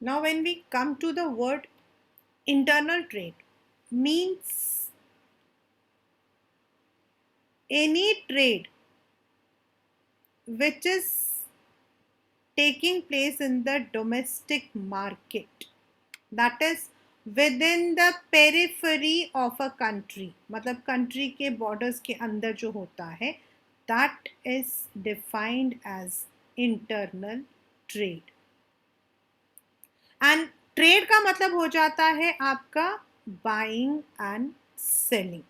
Now, when we come to the word internal trade, means any trade which is taking place in the domestic market, that is within the periphery of a country, मतलब country के borders के अंदर जो होता है, that is defined as internal trade. And trade का मतलब हो जाता है आपका buying and selling.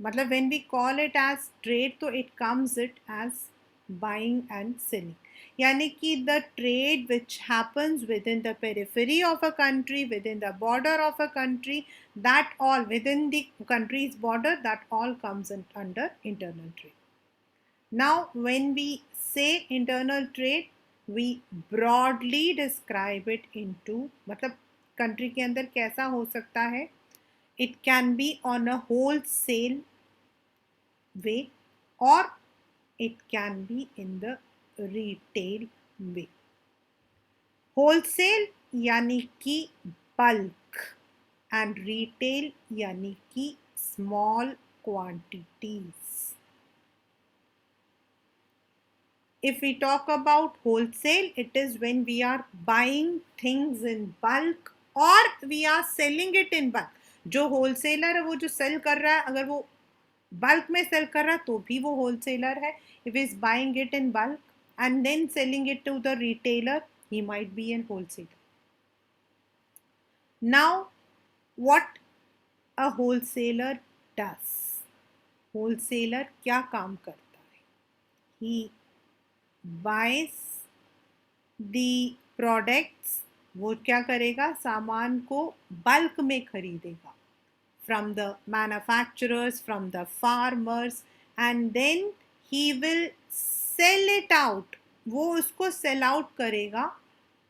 मतलब when we call it as trade तो it comes it as buying and selling. यानी कि the trade which happens within the periphery of a country, within the border of a country, that all within the country's border, that all comes under internal trade. Now, when we say internal trade, we broadly describe it into, मतलब country के अंदर कैसा हो सकता है? It can be on a wholesale way or it can be in the retail way. Wholesale यानी कि bulk and retail यानी कि small quantities. If we talk about wholesale, it is when we are buying things in bulk or we are selling it in bulk. जो wholesaler है वो जो sell कर रहा है, अगर वो bulk में sell कर रहा है तो भी वो wholesaler है. If he is buying it in bulk and then selling it to the retailer, he might be a wholesaler. Now, what a wholesaler does? Wholesaler क्या काम करता है? He buys the products, वो क्या करेगा? सामान को बल्क में खरीदेगा from the manufacturers, from the farmers, and then he will sell it out. वो उसको sell out करेगा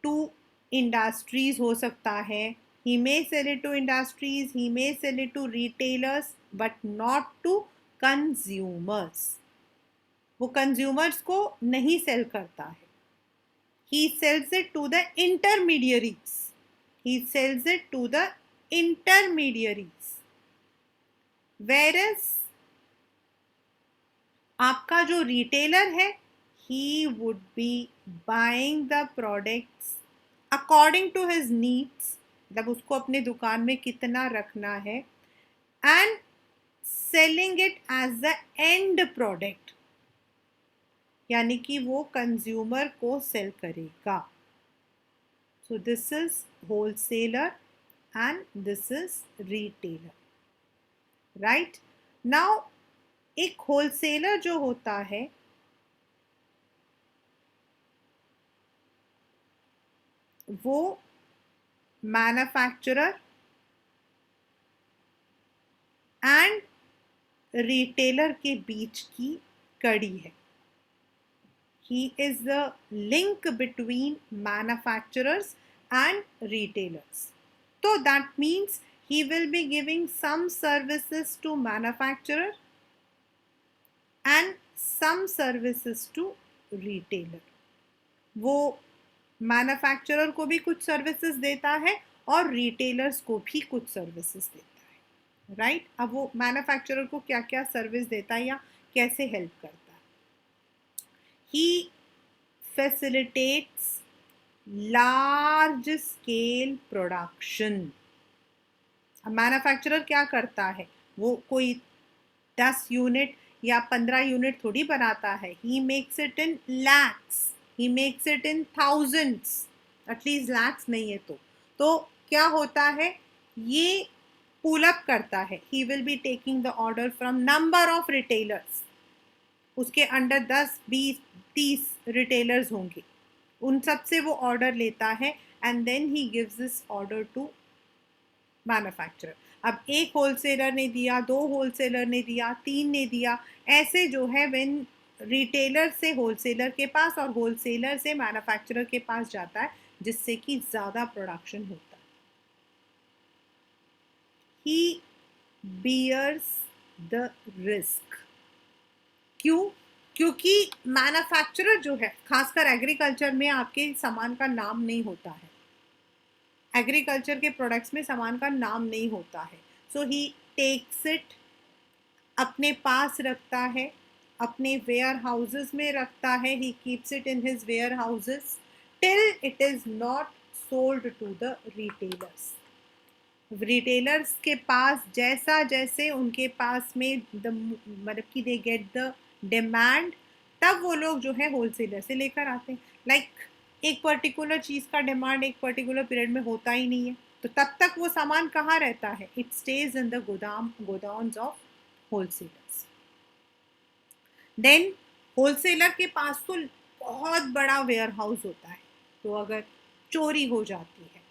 to industries हो सकता है. He may sell it to industries, he may sell it to retailers, but not to consumers. वो consumers को नहीं sell करता है. He sells it to the intermediaries. He sells it to the intermediaries. Whereas आपका जो retailer है, he would be buying the products according to his needs. मतलब उसको अपने दुकान में कितना रखना है and selling it as the end product. यानी कि वो कंज्यूमर को सेल करेगा. So this is wholesaler and this is retailer. Right now, एक होलसेलर जो होता है वो मैन्युफैक्चरर एंड रिटेलर के बीच की कड़ी है. He is the link between manufacturers and retailers. So that means he will be giving some services to manufacturer and some services to retailer. वो manufacturer को भी कुछ services देता है और retailers को भी कुछ services देता है. Right? अब वो manufacturer को क्या क्या service देता है या कैसे help करता है? He facilitates large scale production. अब मैन्युफैक्चरर क्या करता है? वो कोई 10 यूनिट या 15 यूनिट थोड़ी बनाता है. He makes it in lakhs. He makes it in thousands. At least lakhs नहीं है तो क्या होता है? ये पुल अप करता है. He will be taking the order from number of retailers. उसके अंडर 10, 20, 30 रिटेलर्स होंगे. उन सब से वो ऑर्डर लेता है and then he gives this order to manufacturer. अब एक होलसेलर ने दिया, 2 होलसेलर ने दिया, 3 ने दिया, ऐसे जो है व्हेन रिटेलर से होलसेलर के पास और होलसेलर से मैन्युफैक्चरर के पास जाता है, जिससे कि ज़्यादा प्रोडक्शन होता है. ही बियर्स द रिस्क. क्यों? क्योंकि मैन्युफैक्चरर जो है, खासकर एग्रीकल्चर में आपके सामान का नाम नहीं होता है. एग्रीकल्चर के प्रोडक्ट्स में सामान का नाम नहीं होता है, सो ही टेक्स इट, अपने पास रखता है, अपने वेयर हाउसेस में रखता है, he keeps it in his warehouses till it is not sold to the retailers. Retailers के पास जैसा जैसे उनके पास में मतलब कि दे गेट द डिमांड, तब वो लोग जो है होलसेलर से लेकर आते हैं। एक पर्टिकुलर चीज़ का डिमांड एक पर्टिकुलर पीरियड में होता ही नहीं है, तो तब तक वो सामान कहाँ रहता है? It stays in the godowns of wholesalers. Then wholesaler के पास तो बहुत बड़ा वेयर हाउस होता है, तो अगर चोरी हो जाती है,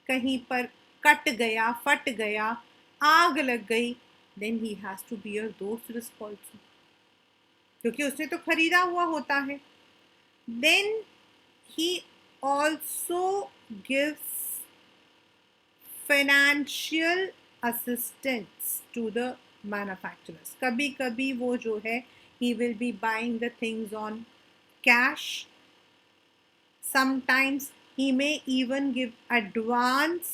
कहीं पर कट गया, फट गया, आग लग गई, then he has to bear those risk also, क्योंकि उसने तो खरीदा हुआ होता है। Then he also gives financial assistance to the manufacturers. कभी कभी वो जो है he will be buying the things on cash. Sometimes he may even give advance।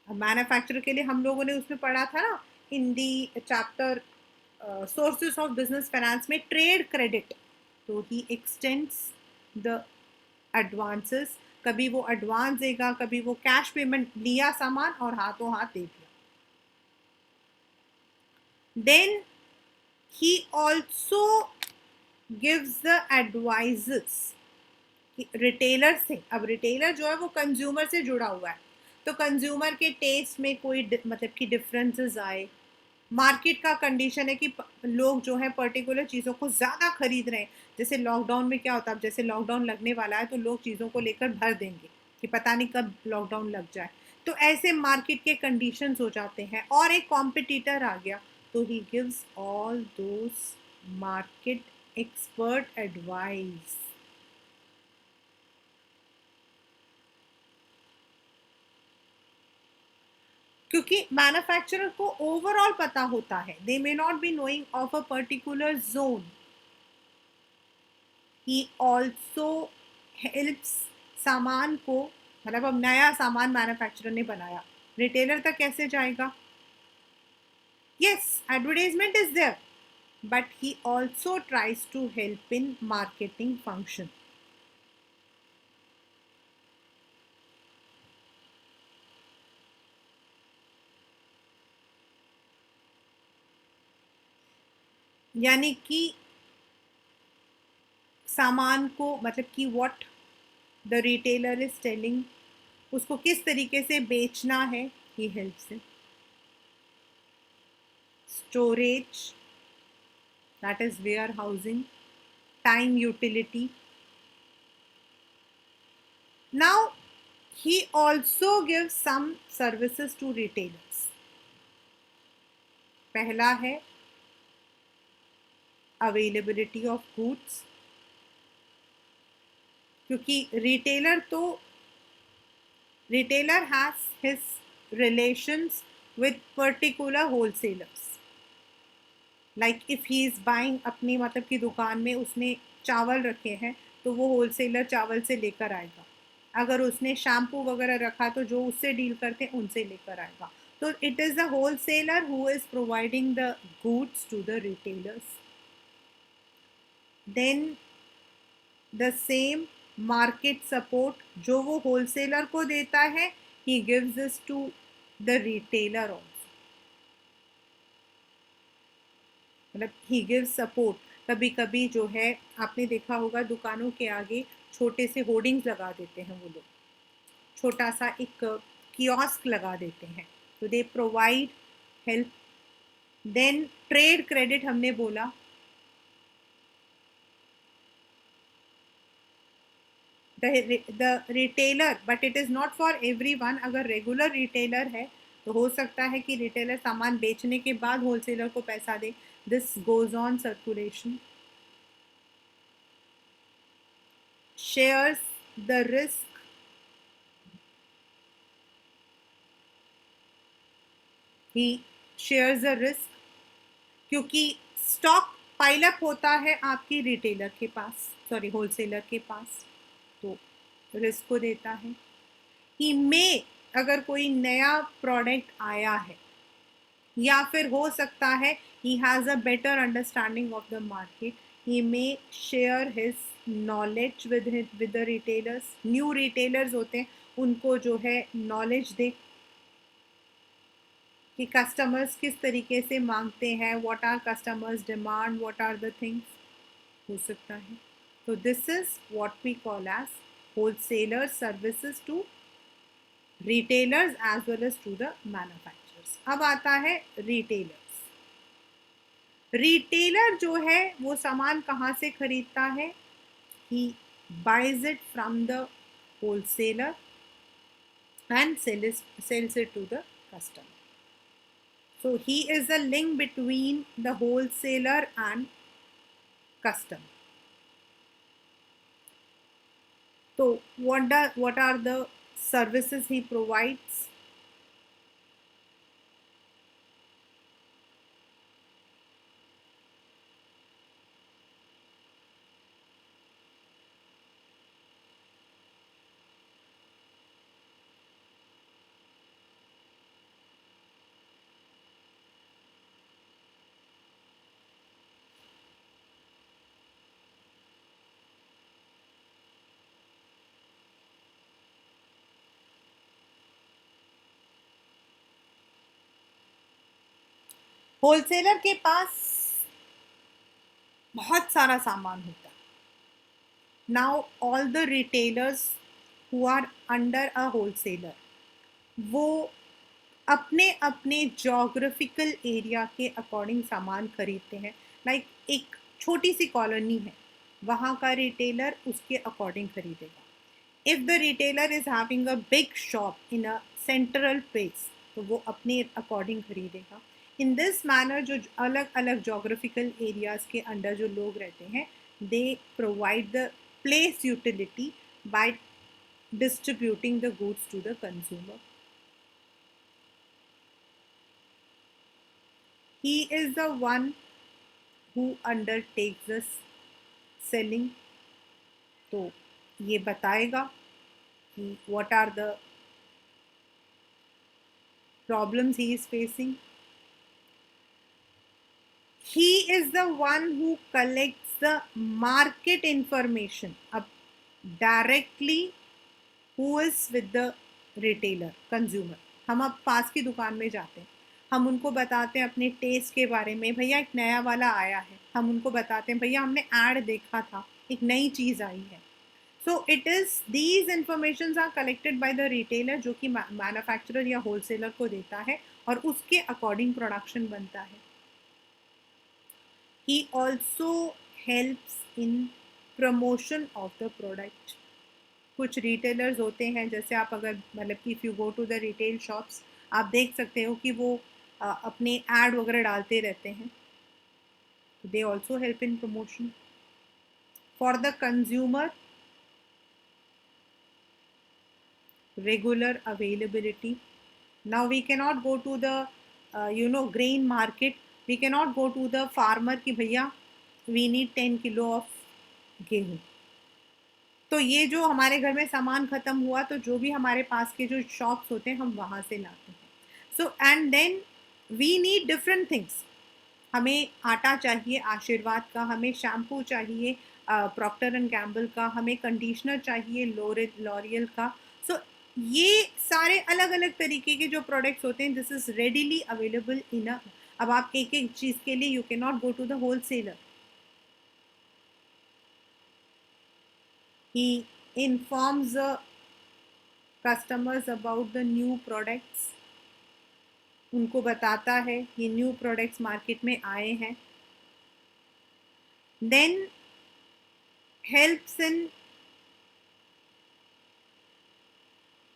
Manufacturer के लिए हम लोगों ने उसमें पढ़ा था ना, in the chapter sources of business finance में, ट्रेड क्रेडिट। तो ही एक्सटेंड्स द एडवांसेस, कभी वो एडवांस देगा, कभी वो कैश पेमेंट लिया सामान और हाथों हाथ दे दिया। Then he also gives the advices retailer से। अब रिटेलर जो है वो कंज्यूमर से जुड़ा हुआ है, तो कंज्यूमर के टेस्ट में कोई मतलब कि डिफरेंसेस आए, मार्केट का कंडीशन है कि लोग जो है पर्टिकुलर चीज़ों को ज़्यादा खरीद रहे हैं। जैसे लॉकडाउन में क्या होता है, जैसे लॉकडाउन लगने वाला है तो लोग चीज़ों को लेकर भर देंगे कि पता नहीं कब लॉकडाउन लग जाए, तो ऐसे मार्केट के कंडीशंस हो जाते हैं और एक कॉम्पिटिटर आ गया, तो he gives all those market expert advice. क्योंकि मैन्युफैक्चरर को ओवरऑल पता होता है, they may not be knowing of a particular zone. He also helps सामान को, मतलब अब नया सामान मैन्युफैक्चरर ने बनाया, रिटेलर तक कैसे जाएगा? Yes, advertisement is there, but he also tries to help in marketing function. यानी कि सामान को, मतलब कि what the retailer is telling, उसको किस तरीके से बेचना है, he helps in storage, that is warehousing, time utility. Now he also gives some services to retailers. पहला है availability of goods, क्योंकि retailer has his relations with particular wholesalers. Like if he is buying, अपनी मतलब की दुकान में उसने चावल रखे हैं, तो वो होलसेलर चावल से लेकर आएगा। अगर उसने शैम्पू वगैरह रखा तो जो उससे डील करते हैं उनसे लेकर आएगा। तो it is the wholesaler who is providing the goods to the retailers. Then the same market support जो वो होलसेलर को देता है, he gives this to the retailer also, मतलब ही गिव्स सपोर्ट। कभी कभी जो है आपने देखा होगा दुकानों के आगे छोटे से होर्डिंग्स लगा देते हैं वो लोग, छोटा सा एक कियोस्क लगा देते हैं, तो they provide help. Then trade credit हमने बोला, the retailer, but it is not for everyone. अगर रेगुलर रिटेलर है तो हो सकता है कि रिटेलर सामान बेचने के बाद होलसेलर को पैसा दे, this goes on circulation. Shares the risk, he shares the risk, क्योंकि स्टॉक पाइलअप होता है आपकी रिटेलर के पास, सॉरी होलसेलर के पास, तो रिस्क को देता है। ही मे, अगर कोई नया प्रोडक्ट आया है या फिर हो सकता है he has a better understanding of the market, he may share his knowledge with the retailers. New retailers होते हैं, उनको जो है नॉलेज दे कि कस्टमर्स किस तरीके से मांगते हैं, what are customers demand, what are the things, हो सकता है. तो this is what we call as wholesaler services to retailers as well as to the manufacturers. अब आता है रिटेलर्स. रिटेलर जो है वो सामान कहाँ से खरीदता है? ही buys it from the wholesaler and sells it to the customer. So he is a link between the wholesaler and customer. So what are the services he provides? Wholesaler के पास बहुत सारा सामान होता है. Now all the retailers who are under a wholesaler, वो अपने अपने जोग्राफिकल एरिया के अकॉर्डिंग सामान खरीदते हैं. लाइक एक छोटी सी कॉलोनी है, वहाँ का रिटेलर उसके अकॉर्डिंग खरीदेगा. If the retailer is having a big shop in a central place, तो वो अपने अकॉर्डिंग खरीदेगा. इन दिस मैनर जो अलग अलग जोग्राफिकल एरियाज के अंडर जो लोग रहते हैं, they provide the place utility by distributing the goods to the consumer. He is the one who undertakes the selling. तो ये बताएगा कि what are the problems he is facing. He is the one who collects the market information. अब directly who is with the retailer, consumer. हम अब पास की दुकान में जाते हैं, हम उनको बताते हैं अपने टेस्ट के बारे में, भैया एक नया वाला आया है. हम उनको बताते हैं भैया हमने ऐड देखा था, एक नई चीज़ आई है. So it is these information are collected by the retailer, जो कि मैन्युफैक्चरर या होलसेलर को देता है और उसके अकॉर्डिंग प्रोडक्शन बनता है. He also helps in promotion of the product. कुछ रिटेलर्स होते हैं, जैसे आप अगर मतलब कि if you go to the retail shops, आप देख सकते हो कि वो अपने ऐड वगैरह डालते रहते हैं. They also help in promotion. For the consumer, regular availability. Now we cannot go to the grain market. We cannot go to the farmer कि भैया we need 10 kilo of गेहूँ. तो ये जो हमारे घर में सामान ख़त्म हुआ, तो जो भी हमारे पास के जो शॉप्स होते हैं हम वहाँ से लाते हैं. So and then we need different things. हमें आटा चाहिए आशीर्वाद का, हमें शैम्पू चाहिए प्रॉक्टर एंड गैम्बल का, हमें कंडीशनर चाहिए लॉरियल का. सो ये सारे अलग अलग तरीके के जो प्रोडक्ट्स होते हैं, this is readily available in a. अब आप एक एक चीज़ के लिए you can not go to the wholesaler. He informs the customers about the new products. उनको बताता है ये न्यू प्रोडक्ट्स मार्केट में आए हैं. Then helps in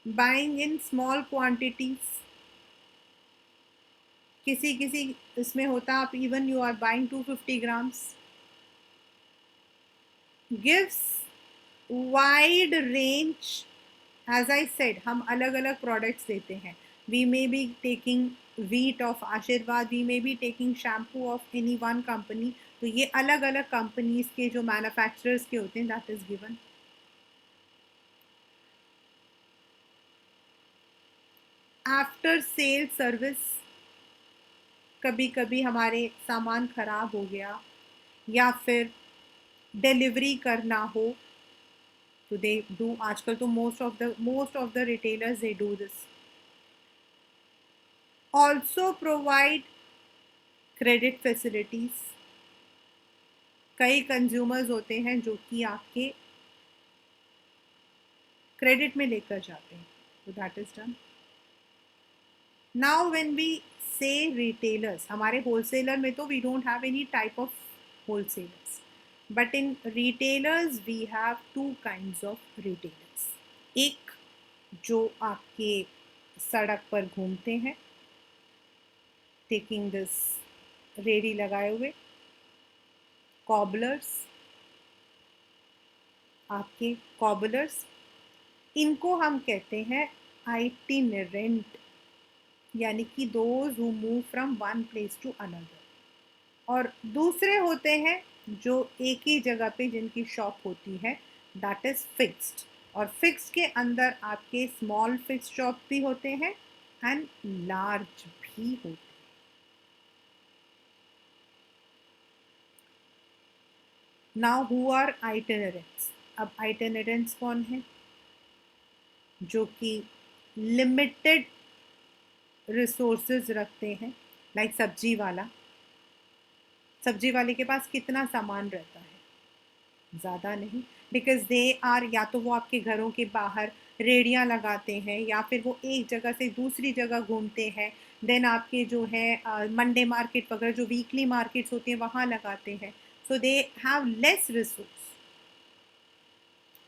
buying in small quantities. किसी किसी इसमें होता आप even you are buying 250 grams. Gives wide range. As I said, हम अलग अलग प्रोडक्ट्स देते हैं. We may be taking wheat of आशीर्वाद, we may be taking shampoo of any one company. तो ये अलग अलग कंपनीज के जो मैन्युफैक्चरर्स के होते हैं, that is given. After sale service, कभी कभी हमारे सामान ख़राब हो गया या फिर डिलीवरी करना हो तो दे डू, आजकल तो most of the retailers they do this. Also provide credit facilities. कई कंज्यूमर्स होते हैं जो कि आपके क्रेडिट में लेकर जाते हैं, तो that is done. Now when we say retailers, हमारे होलसेलर में तो we don't have any type of wholesalers, but in retailers we have two kinds of retailers. एक जो आपके सड़क पर घूमते हैं, टेकिंग दिस, रेडी लगाए हुए, कॉबलर्स. आपके कॉबलर्स, इनको हम कहते हैं आइटिनरेंट, यानी कि those who move from one place to another. और दूसरे होते हैं जो एक ही जगह पे जिनकी शॉप होती है, दैट इज फिक्स्ड. और फिक्स्ड के अंदर आपके स्मॉल फिक्स्ड शॉप भी होते हैं एंड लार्ज भी होते हैं. Now who are itinerants. अब आइटिनरेंट्स कौन है? जो कि लिमिटेड रिसोर्सेज रखते हैं, लाइक सब्जी वाला. सब्जी वाले के पास कितना सामान रहता है? ज़्यादा नहीं, बिकॉज दे आर, या तो वो आपके घरों के बाहर रेड़ियाँ लगाते हैं या फिर वो एक जगह से दूसरी जगह घूमते हैं. देन आपके जो है मंडे मार्केट वगैरह जो वीकली मार्केट्स होती हैं वहाँ लगाते हैं. So they have less resource.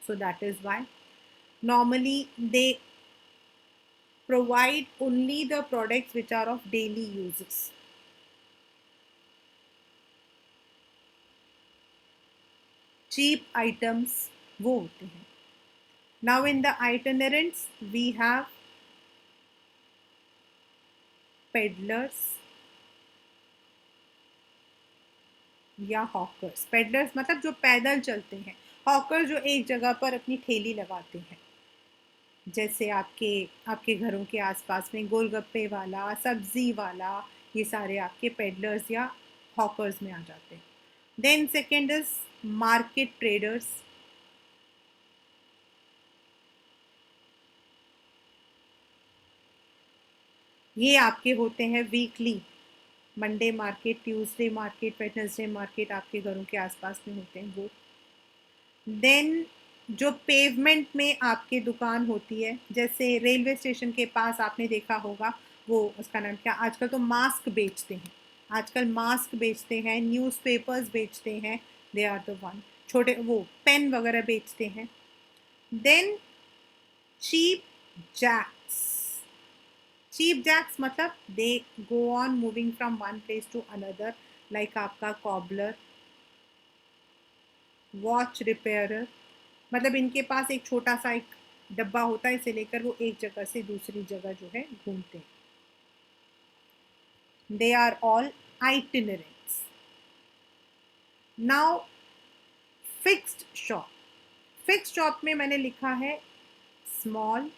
So that is why normally they provide only the products which are of daily uses. Cheap items वो होते हैं. Now in the itinerants we have peddlers या hawkers. Peddlers मतलब जो पैदल चलते हैं. Hawker जो एक जगह पर अपनी ठेली लगाते हैं, जैसे आपके आपके घरों के आसपास में गोलगप्पे वाला, सब्जी वाला, ये सारे आपके पेडलर्स या हॉकर्स में आ जाते हैं. Then second is market traders. ये आपके होते हैं weekly, Monday market, Tuesday market, Wednesday market आपके घरों के आसपास में होते हैं वो. देन जो पेवमेंट में आपकी दुकान होती है, जैसे रेलवे स्टेशन के पास आपने देखा होगा, वो उसका नाम क्या, आजकल तो मास्क बेचते हैं, आजकल मास्क बेचते हैं, न्यूज़पेपर्स बेचते हैं, दे आर द वन. छोटे वो पेन वगैरह बेचते हैं. Then cheap jacks. Cheap jacks मतलब they go on moving from one place to another, like आपका कॉबलर, वॉच रिपेयरर. मतलब इनके पास एक छोटा सा एक डब्बा होता है, इसे लेकर वो एक जगह से दूसरी जगह जो है घूमते हैं. They are all itinerants. Now fixed shop. Fixed shop में मैंने लिखा है स्मॉल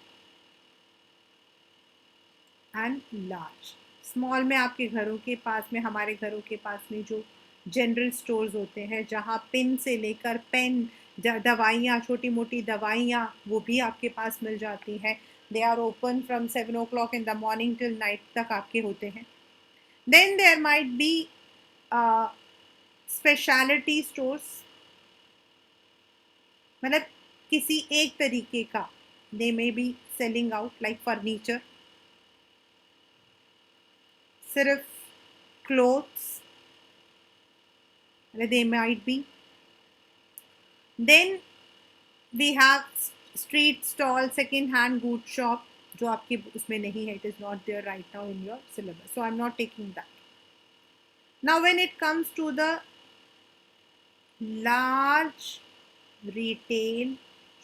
एंड लार्ज. स्मॉल में आपके घरों के पास में, हमारे घरों के पास में जो जनरल स्टोर्स होते हैं, जहाँ पिन से लेकर पेन, दवाइयाँ, छोटी मोटी दवाइयाँ, वो भी आपके पास मिल जाती हैं. They are open from 7 o'clock in the morning till night तक आपके होते हैं. Then there might be speciality stores. मतलब किसी एक तरीके का, they may be selling out like furniture, सिर्फ clothes, they might be. Then we have street stall, second hand good shop, जो आपके उसमें नहीं है, it is not there right now in your syllabus, so I'm not taking that. Now when it comes to the large retail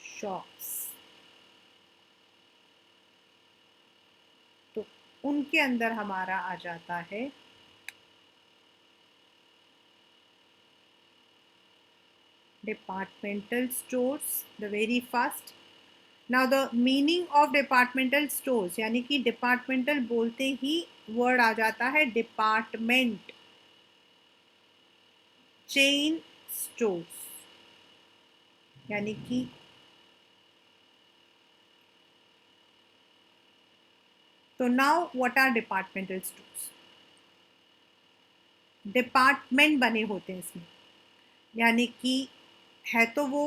shops, तो उनके अंदर हमारा आ जाता है departmental stores, the very first. Now the meaning of departmental stores, यानी कि departmental बोलते ही word आ जाता है डिपार्टमेंट, चेन स्टोर्स, यानी कि तो now what are departmental stores? Department बने होते हैं इसमें, यानी कि है तो वो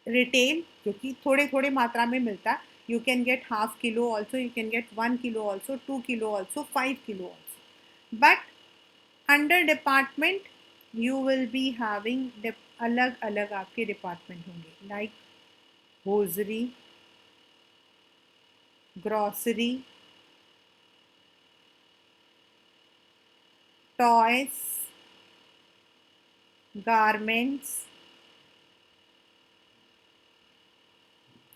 रिटेल, क्योंकि थोड़े थोड़े मात्रा में मिलता है. You can get half kilo also, you can get 1 kilo also, 2 kilo also, 5 kilo also. But under department you will be having अलग अलग आपके डिपार्टमेंट होंगे, like hosiery, grocery, toys, garments,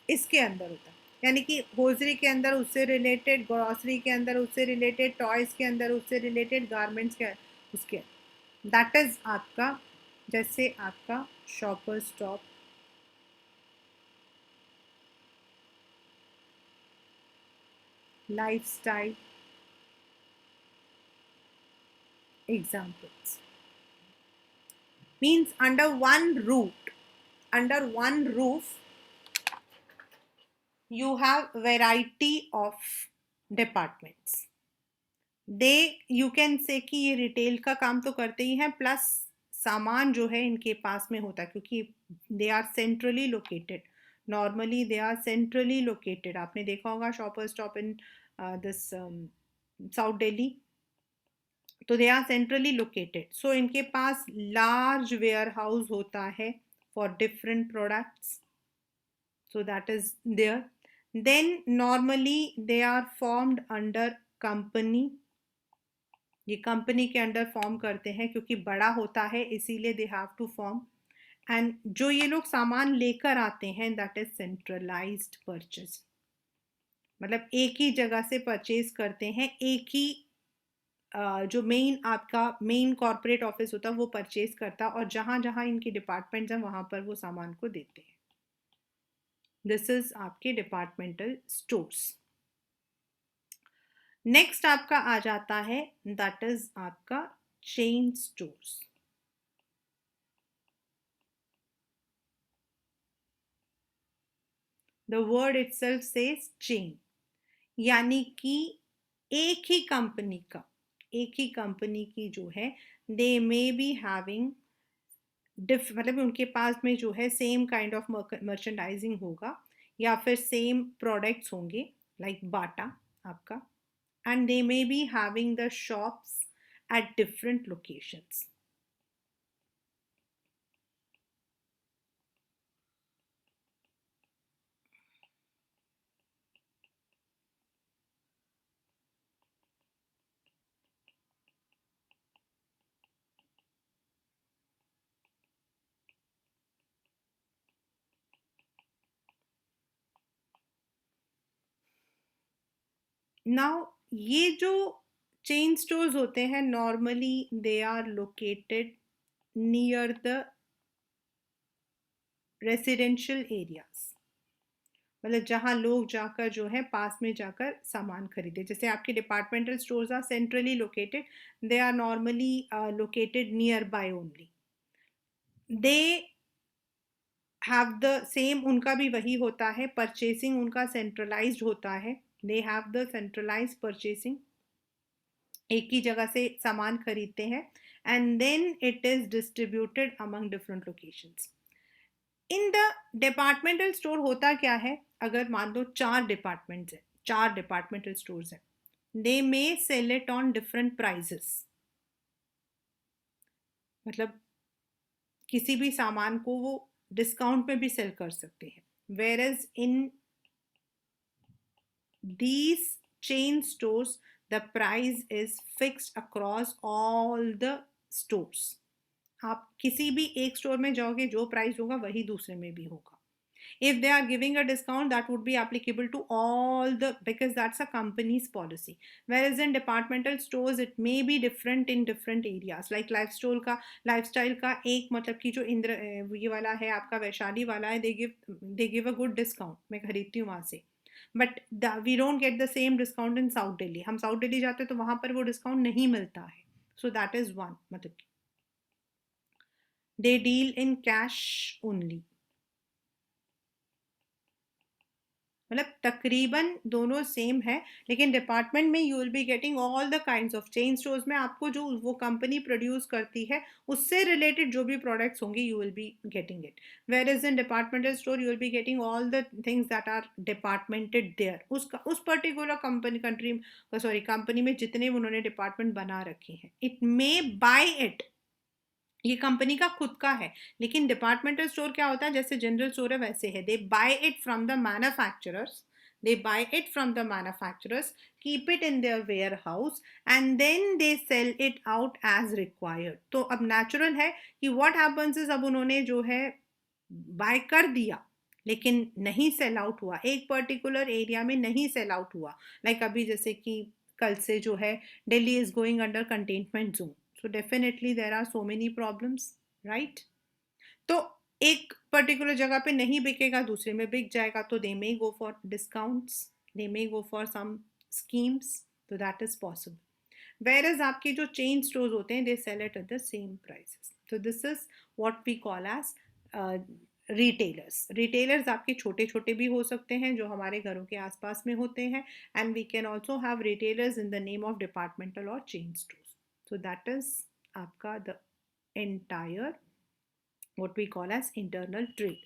इसके अंदर होता है. यानी कि होजरी के अंदर उससे रिलेटेड, ग्रॉसरी के अंदर उससे रिलेटेड, टॉयज के अंदर उससे रिलेटेड, गारमेंट्स के उसके, दैट इज आपका, जैसे आपका shopper stop, lifestyle, examples. Means under one roof you have variety of departments. They you can say कि ये रिटेल का काम तो करते ही हैं, प्लस सामान जो है इनके पास में होता है, क्योंकि they are centrally located. Normally they are centrally located. आपने देखा होगा Shopper Stop in this South Delhi, तो they are centrally located. So इनके पास लार्ज वेयर हाउस होता है for different products. So that is there. Then normally they are formed under company. ये company के अंडर फॉर्म करते हैं, क्योंकि बड़ा होता है इसीलिए they have to form. And जो ये लोग सामान लेकर आते हैं दैट इज सेंट्रलाइज्ड परचेज. मतलब एक ही जगह से परचेज करते हैं, एक ही जो मेन आपका मेन कॉर्पोरेट ऑफिस होता है वो परचेज करता, और जहां जहां इनकी डिपार्टमेंट्स हैं वहां पर वो सामान को देते हैं. दिस इज आपके डिपार्टमेंटल स्टोर्स. नेक्स्ट आपका आ जाता है दैट इज आपका chain stores. The word itself says chain, यानी कि एक ही कंपनी का, एक ही कंपनी की जो है दे मे बी हैविंग मतलब उनके पास में जो है सेम काइंड ऑफ मर्चेंडाइजिंग होगा, या फिर सेम प्रोडक्ट्स होंगे, लाइक बाटा आपका, and they may be having the shops at different locations. Now ये जो चेन स्टोर्स होते हैं normally they are located near the residential areas, मतलब जहां लोग जाकर जो है पास में जाकर सामान खरीदे. जैसे आपके departmental stores are centrally located, they are normally located nearby only. They have the same, उनका भी वही होता है, परचेसिंग उनका सेंट्रलाइज्ड होता है. They have the centralised purchasing, एक ही जगह से सामान खरीदते हैं, and then it is distributed among different locations. In the departmental store होता क्या है, अगर मान लो 4 डिपार्टमेंट्स हैं, 4 डिपार्टमेंटल स्टोर्स हैं, they may sell it on different prices. मतलब किसी भी सामान को वो डिस्काउंट में भी सेल कर सकते हैं. Whereas in these chain stores the price is fixed across all the stores. आप किसी भी एक स्टोर में जाओगे जो प्राइस होगा वही दूसरे में भी होगा. If they are giving a discount, that would be applicable to all the, because that's a company's policy. Whereas in departmental stores it may be different in different areas. Like lifestyle का एक मतलब कि जो इंद्र ये वाला है आपका वैशाली वाला है, they give a good discount, मैं खरीदती हूँ वहाँ से. But we don't get the same discount in South Delhi. हम साउथ दिल्ली जाते हैं तो वहाँ पर वो डिस्काउंट नहीं मिलता है. So that is one. मतलब they deal in cash only. मतलब तकरीबन दोनों सेम है, लेकिन डिपार्टमेंट में you will be getting all the kinds of. Chain stores में आपको जो वो कंपनी प्रोड्यूस करती है उससे रिलेटेड जो भी प्रोडक्ट्स होंगे you will be getting it. Where is in departmental store you will be getting all the things that are departmented there. उस पर्टिकुलर कंपनी में जितने उन्होंने डिपार्टमेंट बना रखे हैं. इट मे बाय इट, ये कंपनी का खुद का है. लेकिन डिपार्टमेंटल स्टोर क्या होता है, जैसे जनरल स्टोर है वैसे है. They buy it from the manufacturers. they buy it from the manufacturers, keep it in their warehouse, and then they sell it out as required. तो अब natural है कि what happens is अब उन्होंने जो है बाय कर दिया लेकिन नहीं सेल आउट हुआ, एक पर्टिकुलर एरिया में नहीं सेल आउट हुआ. लाइक अभी जैसे कि कल से जो है Delhi is going under containment zone. So definitely there are so many problems, right? तो एक पर्टिकुलर जगह पे नहीं बिकेगा, दूसरे में बिक जाएगा, तो they may go for discounts, they may go for some schemes. तो that is possible. Where as आपके जो चेन स्टोर्स होते हैं they sell it at the same prices. तो this is what we call as retailers. Retailers आपके छोटे छोटे भी हो सकते हैं जो हमारे घरों के आसपास में होते हैं. And we can also have retailers in the name of departmental और chain stores. So that is आपका the entire what we call as internal trade.